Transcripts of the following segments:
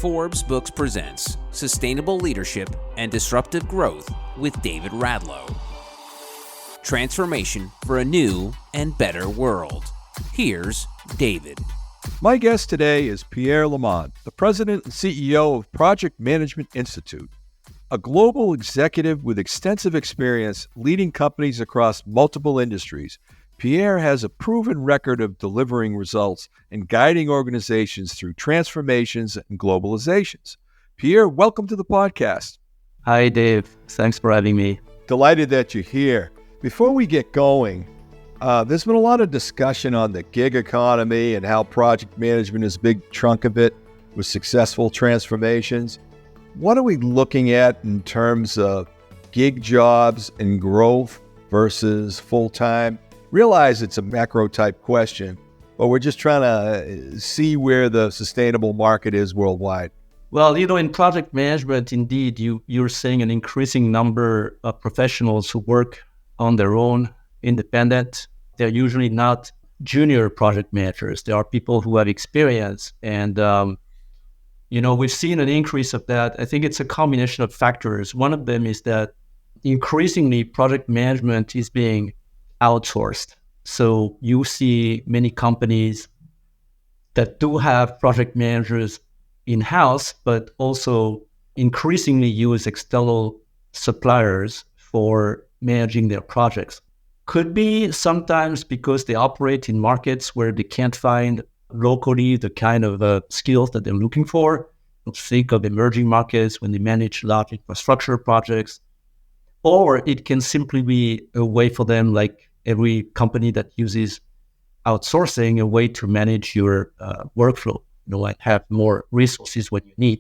Forbes Books presents Sustainable Leadership and Disruptive Growth with David Radlo. Transformation for a new and better world. Here's David. My guest today is Pierre Le Manh, the president and CEO of Project Management Institute, a global executive with extensive experience leading companies across multiple industries. Pierre has a proven record of delivering results and guiding organizations through transformations and globalizations. Pierre, welcome to the podcast. Hi, Dave. Thanks for having me. Delighted that you're here. Before we get going, there's been a lot of discussion on the gig economy and how project management is a big chunk of it with successful transformations. What are we looking at in terms of gig jobs and growth versus full-time? Realize it's a macro type question, but we're just trying to see where the sustainable market is worldwide. Well, in project management, indeed, you're seeing an increasing number of professionals who work on their own, independent. They're usually not junior project managers. They are people who have experience. And, we've seen an increase of that. I think it's a combination of factors. One of them is that increasingly project management is being outsourced. So you see many companies that do have project managers in-house, but also increasingly use external suppliers for managing their projects. Could be sometimes because they operate in markets where they can't find locally the kind of skills that they're looking for. Think of emerging markets when they manage large infrastructure projects. Or it can simply be a way for them, like every company that uses outsourcing, a way to manage your workflow, and have more resources when you need.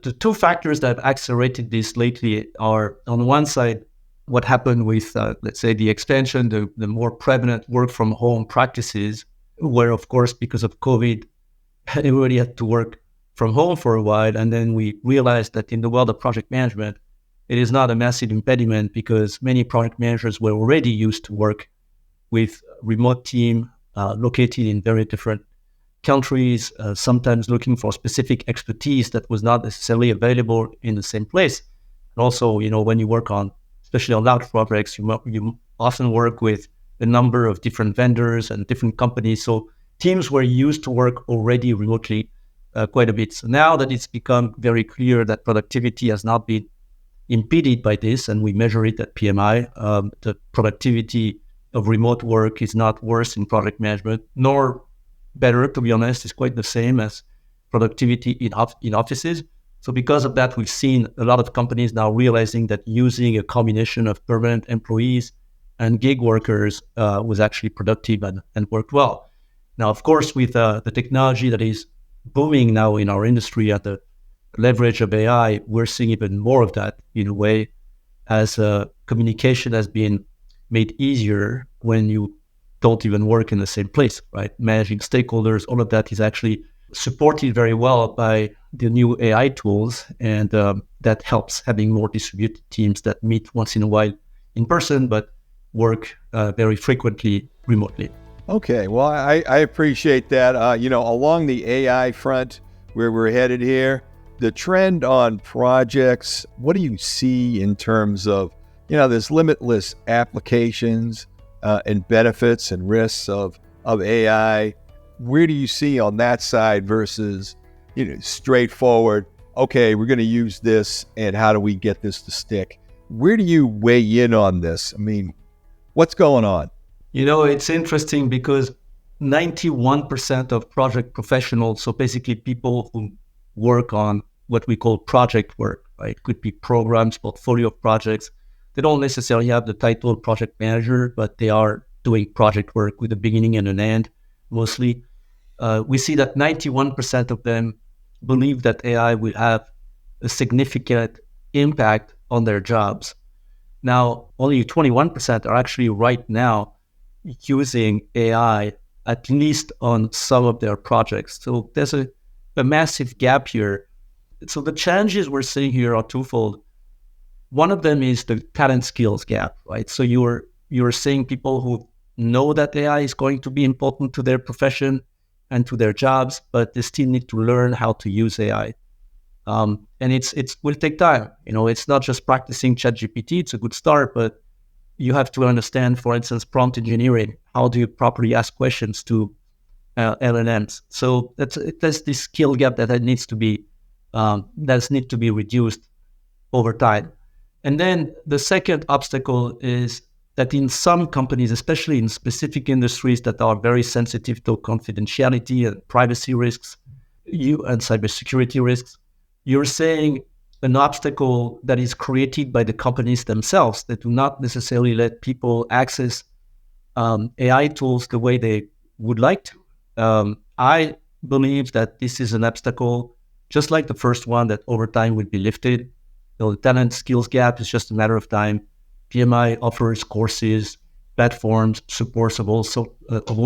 The two factors that have accelerated this lately are, on one side, what happened with, let's say, the expansion, the more prevalent work from home practices, where, of course, because of COVID, everybody had to work from home for a while. And then we realized that in the world of project management, it is not a massive impediment because many project managers were already used to work with remote team located in very different countries, sometimes looking for specific expertise that was not necessarily available in the same place. And also, when you work on, especially on large projects, you often work with a number of different vendors and different companies. So teams were used to work already remotely quite a bit. So now that it's become very clear that productivity has not been impeded by this, and we measure it at PMI, the productivity of remote work is not worse in project management, nor better, to be honest. It's quite the same as productivity in offices. So because of that, we've seen a lot of companies now realizing that using a combination of permanent employees and gig workers was actually productive and worked well. Now, of course, with the technology that is booming now in our industry at the leverage of AI, we're seeing even more of that in a way, as communication has been made easier when you don't even work in the same place, right? Managing stakeholders, all of that is actually supported very well by the new AI tools, and that helps having more distributed teams that meet once in a while in person, but work very frequently remotely. Okay, well, I appreciate that. Along the AI front, where we're headed here, the trend on projects, what do you see in terms of, there's limitless applications and benefits and risks of AI. Where do you see on that side versus, straightforward, okay, we're going to use this and how do we get this to stick? Where do you weigh in on this? I mean, what's going on? It's interesting because 91% of project professionals, so basically people who work on what we call project work, right? Could be programs, portfolio of projects. They don't necessarily have the title project manager, but they are doing project work with a beginning and an end, mostly. We see that 91% of them believe that AI will have a significant impact on their jobs. Now, only 21% are actually right now using AI, at least on some of their projects. So there's a massive gap here. So the challenges we're seeing here are twofold. One of them is the talent skills gap, right? So you're seeing people who know that AI is going to be important to their profession and to their jobs, but they still need to learn how to use AI. And it will take time. It's not just practicing ChatGPT. It's a good start, but you have to understand, for instance, prompt engineering. How do you properly ask questions to LLMs? So there's this skill gap that needs to be reduced over time. And then the second obstacle is that in some companies, especially in specific industries that are very sensitive to confidentiality and privacy risks, and cybersecurity risks, you're saying an obstacle that is created by the companies themselves that do not necessarily let people access AI tools the way they would like to. I believe that this is an obstacle, just like the first one, that over time would be lifted. The talent skills gap is just a matter of time. PMI offers courses, platforms, supports of all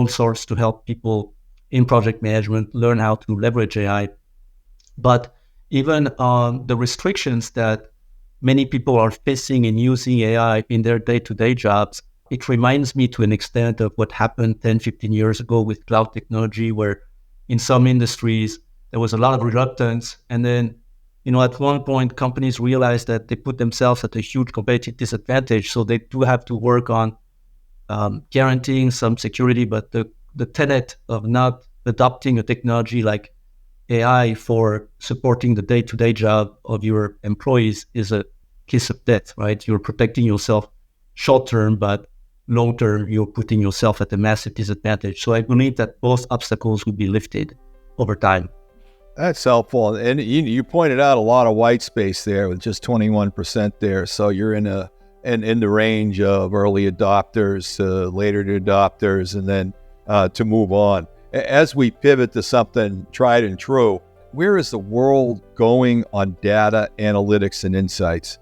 sorts to help people in project management learn how to leverage AI. But even on the restrictions that many people are facing in using AI in their day-to-day jobs, it reminds me to an extent of what happened 10, 15 years ago with cloud technology, where in some industries, there was a lot of reluctance. And then, at one point, companies realized that they put themselves at a huge competitive disadvantage. So they do have to work on guaranteeing some security. But the tenet of not adopting a technology like AI for supporting the day-to-day job of your employees is a kiss of death, right? You're protecting yourself short-term, but long-term, you're putting yourself at a massive disadvantage. So I believe that both obstacles will be lifted over time. That's helpful. And you pointed out a lot of white space there with just 21% there. So you're in the range of early adopters, later adopters, and then to move on. As we pivot to something tried and true, where is the world going on data analytics and insights?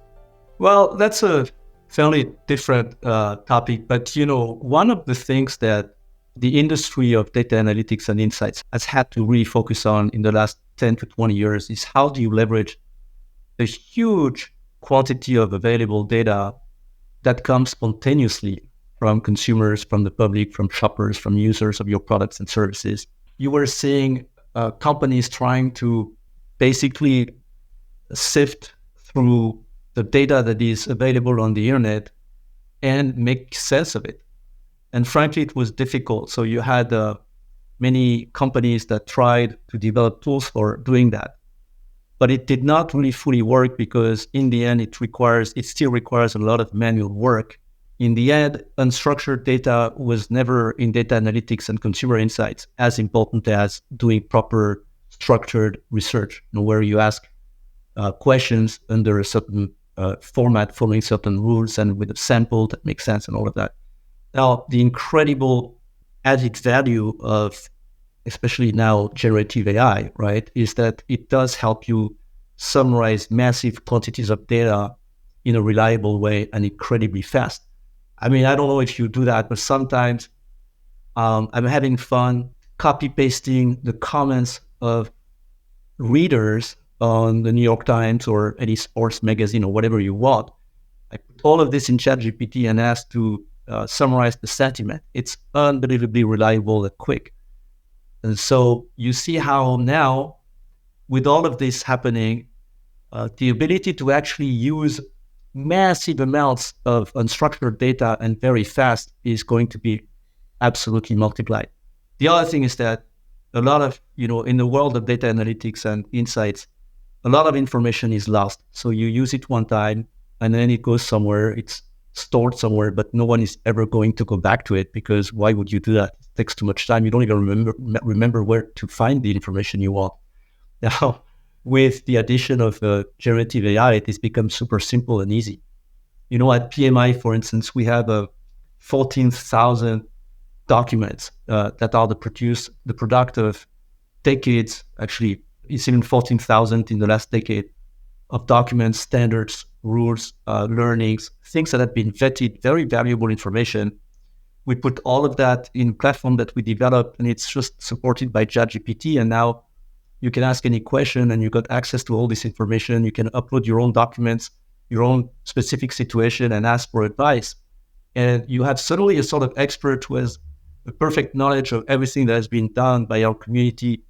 Well, that's a fairly different topic. But, one of the things that the industry of data analytics and insights has had to really focus on in the last 10 to 20 years is how do you leverage the huge quantity of available data that comes spontaneously from consumers, from the public, from shoppers, from users of your products and services. You were seeing companies trying to basically sift through the data that is available on the internet and make sense of it. And frankly, it was difficult. So you had many companies that tried to develop tools for doing that. But it did not really fully work because in the end, it still requires a lot of manual work. In the end, unstructured data was never in data analytics and consumer insights as important as doing proper structured research, where you ask questions under a certain format, following certain rules and with a sample that makes sense and all of that. Now, the incredible added value of, especially now, generative AI, right, is that it does help you summarize massive quantities of data in a reliable way and incredibly fast. I mean, I don't know if you do that, but sometimes I'm having fun copy-pasting the comments of readers on the New York Times or any sports magazine or whatever you want. I put all of this in ChatGPT and ask to summarize the sentiment. It's unbelievably reliable and quick. And so you see how now, with all of this happening, the ability to actually use massive amounts of unstructured data and very fast is going to be absolutely multiplied. The other thing is that a lot of, in the world of data analytics and insights, a lot of information is lost. So you use it one time and then it goes somewhere, it's stored somewhere, but no one is ever going to go back to it because why would you do that? It takes too much time. You don't even remember where to find the information you want. Now, with the addition of generative AI, it has become super simple and easy. At PMI, for instance, we have 14,000 documents that are the product of decades. Actually, it's even 14,000 in the last decade of documents, standards, rules, learnings, things that have been vetted, very valuable information. We put all of that in a platform that we developed, and it's just supported by ChatGPT. And now you can ask any question and you got access to all this information. You can upload your own documents, your own specific situation, and ask for advice. And you have suddenly a sort of expert who has a perfect knowledge of everything that has been done by our community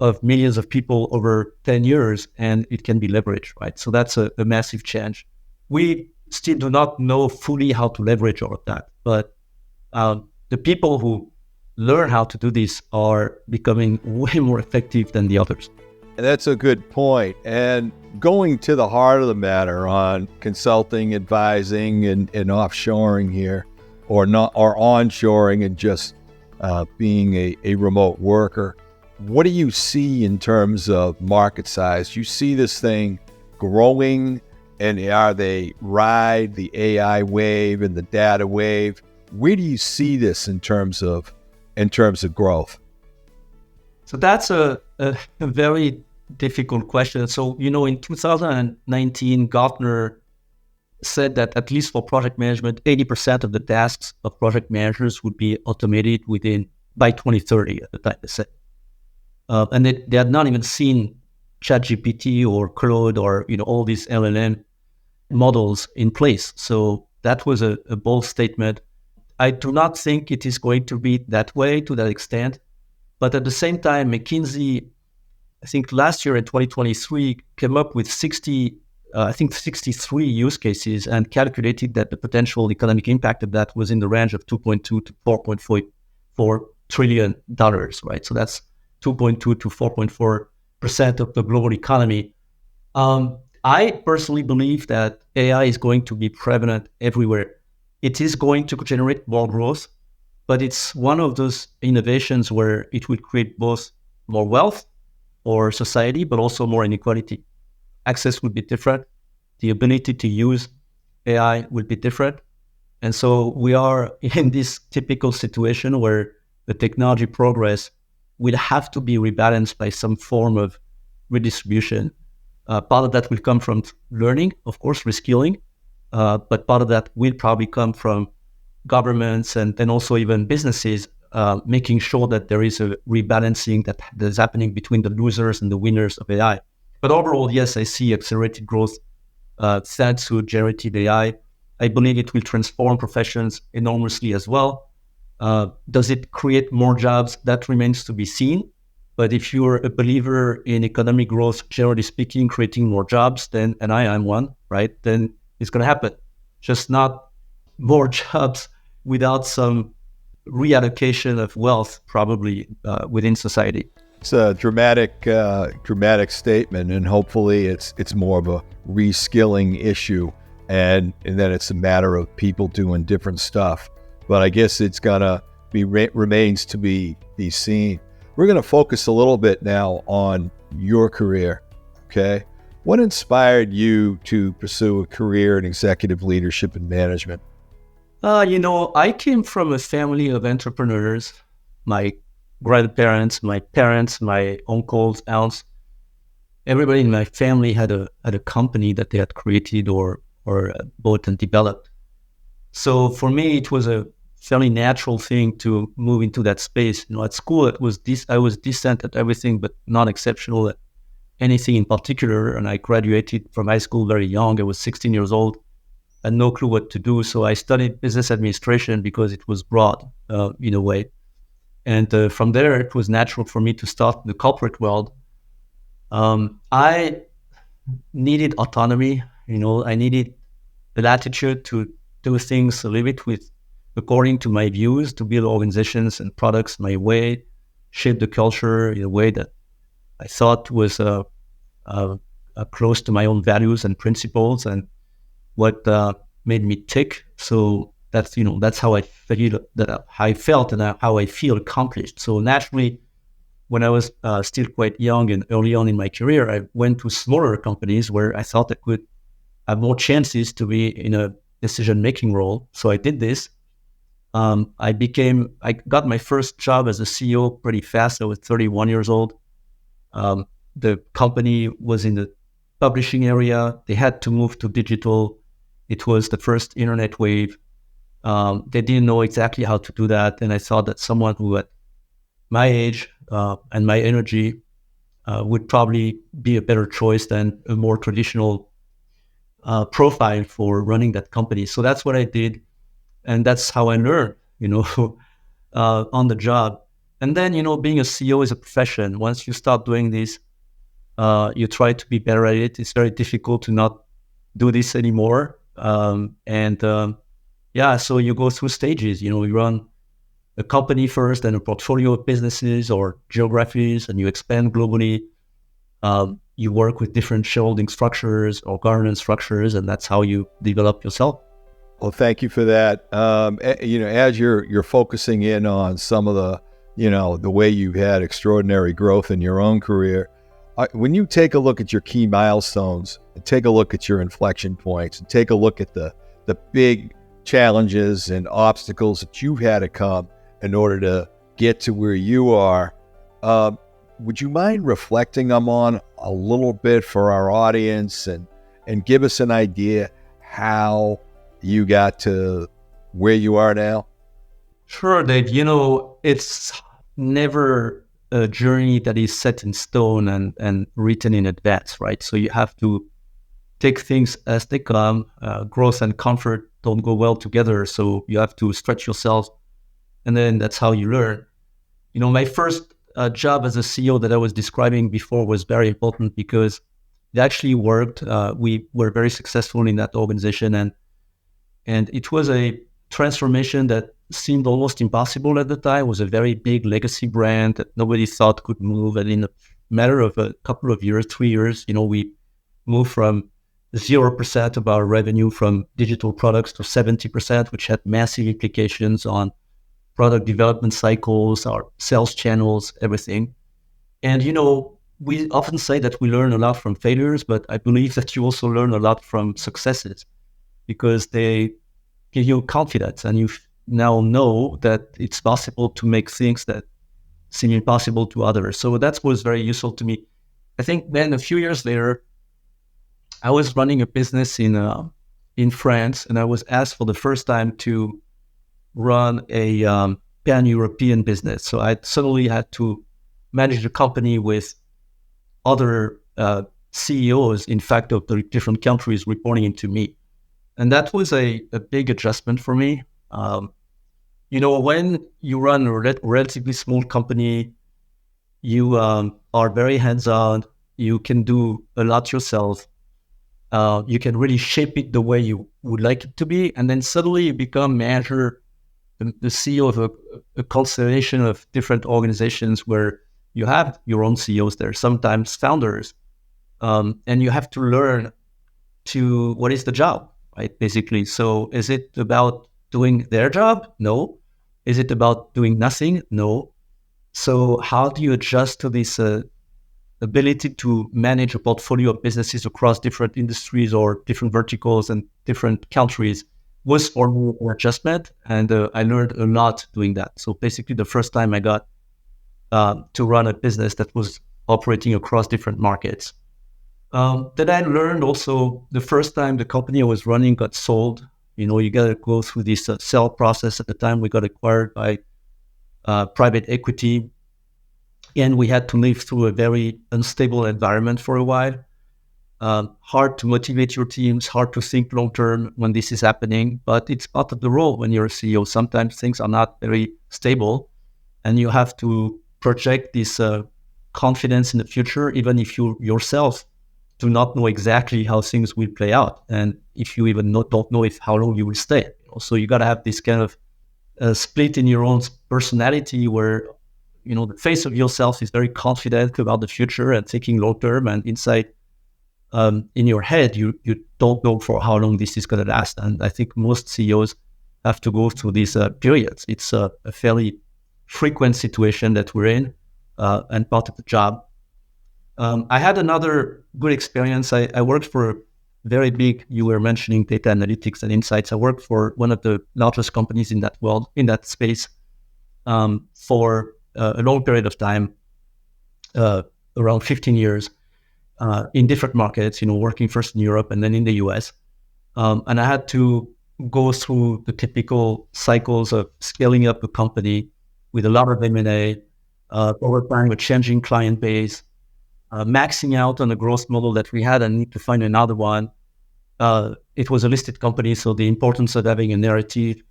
of millions of people over 10 years, and it can be leveraged, right? So that's a massive change. We still do not know fully how to leverage all of that, but the people who learn how to do this are becoming way more effective than the others. And that's a good point. And going to the heart of the matter on consulting, advising, and offshoring here, or onshoring and just being a remote worker, what do you see in terms of market size? You see this thing growing, and are they ride the AI wave and the data wave? Where do you see this in terms of growth? So that's a very difficult question. So, in 2019, Gartner said that at least for project management, 80% of the tasks of project managers would be automated by 2030 at the time they said. And they had not even seen ChatGPT or Claude or, all these LLM models in place. So that was a bold statement. I do not think it is going to be that way to that extent. But at the same time, McKinsey, I think last year in 2023, came up with 63 use cases and calculated that the potential economic impact of that was in the range of $2.2 to $4.4 trillion, right? So that's 2.2 to 4.4% of the global economy. I personally believe that AI is going to be prevalent everywhere. It is going to generate more growth, but it's one of those innovations where it will create both more wealth for society, but also more inequality. Access will be different. The ability to use AI will be different. And so we are in this typical situation where the technology progress will have to be rebalanced by some form of redistribution. Part of that will come from learning, of course, reskilling, but part of that will probably come from governments and also even businesses making sure that there is a rebalancing that is happening between the losers and the winners of AI. But overall, yes, I see accelerated growth thanks to generative AI. I believe it will transform professions enormously as well. Does it create more jobs? That remains to be seen. But if you're a believer in economic growth, generally speaking, creating more jobs, then, and I am one, right, then it's going to happen. Just not more jobs without some reallocation of wealth, probably within society. It's a dramatic statement, and hopefully it's more of a reskilling issue, and then it's a matter of people doing different stuff. But I guess it's gonna remains to be seen. We're gonna focus a little bit now on your career. Okay, what inspired you to pursue a career in executive leadership and management? I came from a family of entrepreneurs. My grandparents, my parents, my uncles, aunts, everybody in my family had a company that they had created or bought and developed. So for me, it was a fairly natural thing to move into that space. At school, I was decent at everything, but not exceptional at anything in particular. And I graduated from high school very young. I was 16 years old. I had no clue what to do. So I studied business administration because it was broad in a way. And from there, it was natural for me to start in the corporate world. I needed autonomy. I needed the latitude to do things a little bit according to my views, to build organizations and products my way, shape the culture in a way that I thought was close to my own values and principles and what made me tick. So that's how I felt and how I feel accomplished. So naturally, when I was still quite young and early on in my career, I went to smaller companies where I thought I could have more chances to be in a decision-making role. So I did this. I got my first job as a CEO pretty fast. I was 31 years old. The company was in the publishing area. They had to move to digital. It was the first internet wave. They didn't know exactly how to do that. And I thought that someone who at my age and my energy would probably be a better choice than a more traditional profile for running that company. So that's what I did. And that's how I learned, on the job. And then, being a CEO is a profession. Once you start doing this, you try to be better at it. It's very difficult to not do this anymore. So you go through stages. You run a company first and a portfolio of businesses or geographies, and you expand globally. You work with different shareholding structures or governance structures, and that's how you develop yourself. Well, thank you for that. As you're focusing in on some of the, the way you've had extraordinary growth in your own career, when you take a look at your key milestones, and take a look at your inflection points, and take a look at the big challenges and obstacles that you've had to come in order to get to where you are, would you mind reflecting them on a little bit for our audience and give us an idea how you got to where you are now? Sure, Dave. It's never a journey that is set in stone and written in advance, right? So you have to take things as they come. Growth and comfort don't go well together, so you have to stretch yourself, and then that's how you learn. My first job as a CEO that I was describing before was very important because it actually worked. We were very successful in that organization, and it was a transformation that seemed almost impossible at the time. It was a very big legacy brand that nobody thought could move. And in a matter of a couple of years, 3 years, we moved from 0% of our revenue from digital products to 70%, which had massive implications on product development cycles, our sales channels, everything. And, we often say that we learn a lot from failures, but I believe that you also learn a lot from successes because they give you confidence and you now know that it's possible to make things that seem impossible to others. So that was very useful to me. I think then a few years later, I was running a business in France, and I was asked for the first time to run a pan-European business. So I suddenly had to manage a company with other CEOs, in fact, of the different countries reporting into me. And that was a big adjustment for me. When you run a relatively small company, you are very hands-on. You can do a lot yourself. You can really shape it the way you would like it to be. And then suddenly you become manager, the CEO of a constellation of different organizations where you have your own CEOs there, sometimes founders. And you have to learn what is the job, right? Basically. So is it about doing their job? No. Is it about doing nothing? No. So how do you adjust to this ability to manage a portfolio of businesses across different industries or different verticals and different countries was for me an adjustment. And I learned a lot doing that. So basically the first time I got to run a business that was operating across different markets. Then I learned also the first time the company I was running got sold. You got to go through this sell process. At the time, we got acquired by private equity, and we had to live through a very unstable environment for a while. Hard to motivate your teams, hard to think long term when this is happening, but it's part of the role when you're a CEO. Sometimes things are not very stable, and you have to project this confidence in the future, even if you yourself do not know exactly how things will play out, and if you even don't know how long you will stay. So you got to have this kind of split in your own personality where, the face of yourself is very confident about the future and thinking long term, and inside in your head, you don't know for how long this is going to last. And I think most CEOs have to go through these periods. It's a fairly frequent situation that we're in, and part of the job. I had another good experience. I worked for a very big, you were mentioning data analytics and insights. I worked for one of the largest companies in that world, in that space, for a long period of time, around 15 years, in different markets, working first in Europe and then in the US. And I had to go through the typical cycles of scaling up a company with a lot of M&A, over time, a changing client base, maxing out on the growth model that we had and need to find another one. It was a listed company, so the importance of having a narrative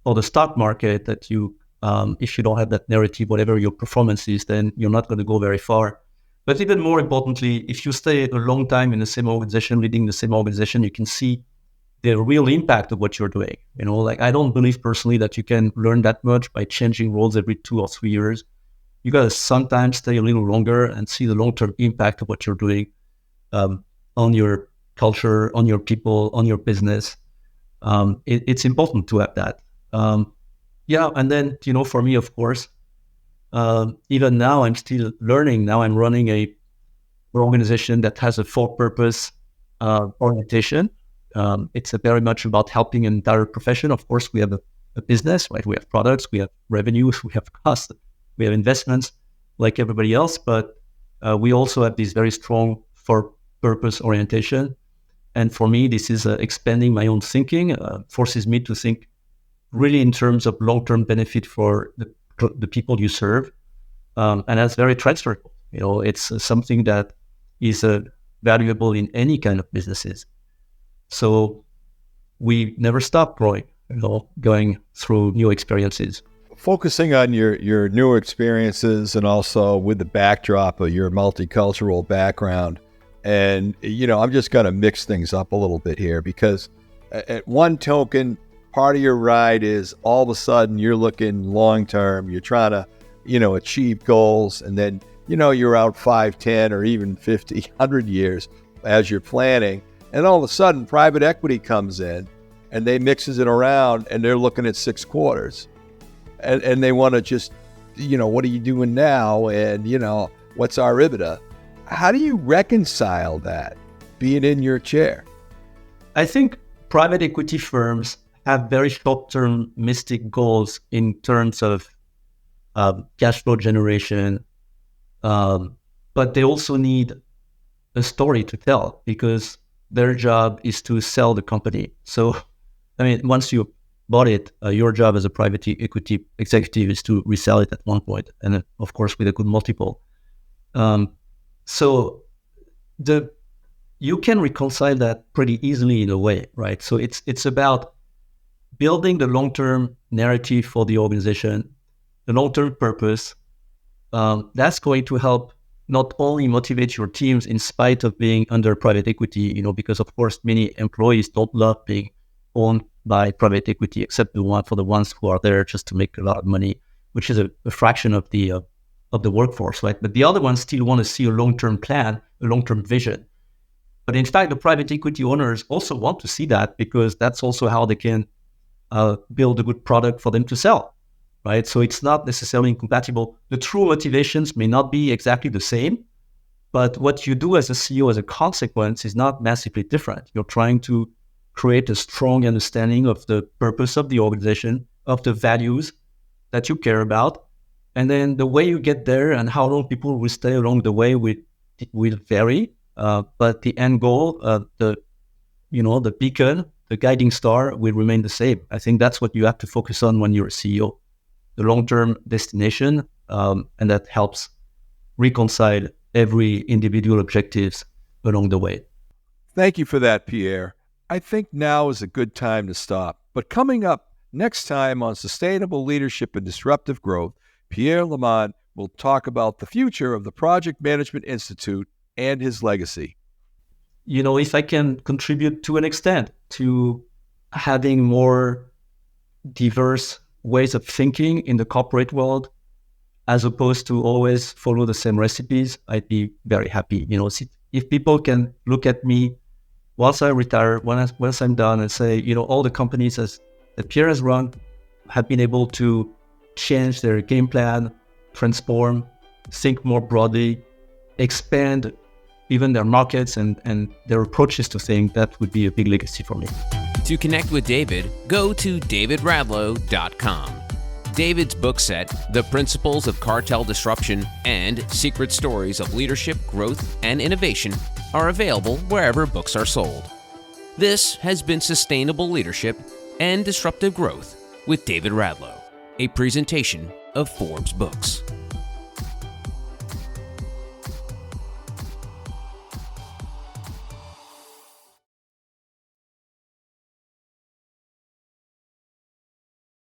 for the stock market that you If you don't have that narrative, whatever your performance is, then you're not going to go very far. But even more importantly, if you stay a long time in the same organization, leading the same organization, you can see the real impact of what you're doing. Like I don't believe personally that you can learn that much by changing roles every 2 or 3 years. You got to sometimes stay a little longer and see the long-term impact of what you're doing on your culture, on your people, on your business. It's important to have that. And then, for me, of course, even now I'm still learning. Now I'm running an organization that has a for-purpose orientation. It's very much about helping an entire profession. Of course, we have a business, right? We have products, we have revenues, we have costs, we have investments like everybody else, but we also have this very strong for-purpose orientation. And for me, this is expanding my own thinking, forces me to think really in terms of long-term benefit for the people you serve. And that's very transferable. It's something that is valuable in any kind of businesses. So we never stop growing, going through new experiences. Focusing on your newer experiences and also with the backdrop of your multicultural background. And, I'm just going to mix things up a little bit here because at one token, part of your ride is all of a sudden you're looking long-term, you're trying to, achieve goals. And then, you're out 5, 10, or even 50, 100 years as you're planning. And all of a sudden, private equity comes in and they mixes it around and they're looking at 6 quarters. And they want to just, what are you doing now? And, what's our EBITDA? How do you reconcile that, being in your chair? I think private equity firms have very short-term mystic goals in terms of cash flow generation, but they also need a story to tell because their job is to sell the company. So, once you bought it, your job as a private equity executive is to resell it at one point, and of course with a good multiple. So you can reconcile that pretty easily in a way, right? So it's about building the long-term narrative for the organization, the long-term purpose. That's going to help not only motivate your teams in spite of being under private equity, because of course many employees don't love being owned by private equity, except the ones who are there just to make a lot of money, which is a fraction of the workforce, right? But the other ones still want to see a long-term plan, a long-term vision. But in fact, the private equity owners also want to see that because that's also how they can build a good product for them to sell, right? So it's not necessarily incompatible. The true motivations may not be exactly the same, but what you do as a CEO as a consequence is not massively different. You're trying to create a strong understanding of the purpose of the organization, of the values that you care about. And then the way you get there and how long people will stay along the way will vary. But the end goal, the beacon, the guiding star will remain the same. I think that's what you have to focus on when you're a CEO, the long-term destination, and that helps reconcile every individual objectives along the way. Thank you for that, Pierre. I think now is a good time to stop. But coming up next time on Sustainable Leadership and Disruptive Growth, Pierre Le Manh will talk about the future of the Project Management Institute and his legacy. If I can contribute to an extent to having more diverse ways of thinking in the corporate world, as opposed to always follow the same recipes, I'd be very happy. If people can look at me once I retire, once I'm done and say, all the companies that Pierre has run have been able to change their game plan, transform, think more broadly, expand even their markets and their approaches to things, that would be a big legacy for me. To connect with David, go to davidradlo.com. David's book set, The Principles of Cartel Disruption and Secret Stories of Leadership, Growth, and Innovation, are available wherever books are sold. This has been Sustainable Leadership and Disruptive Growth with David Radlo, a presentation of Forbes Books.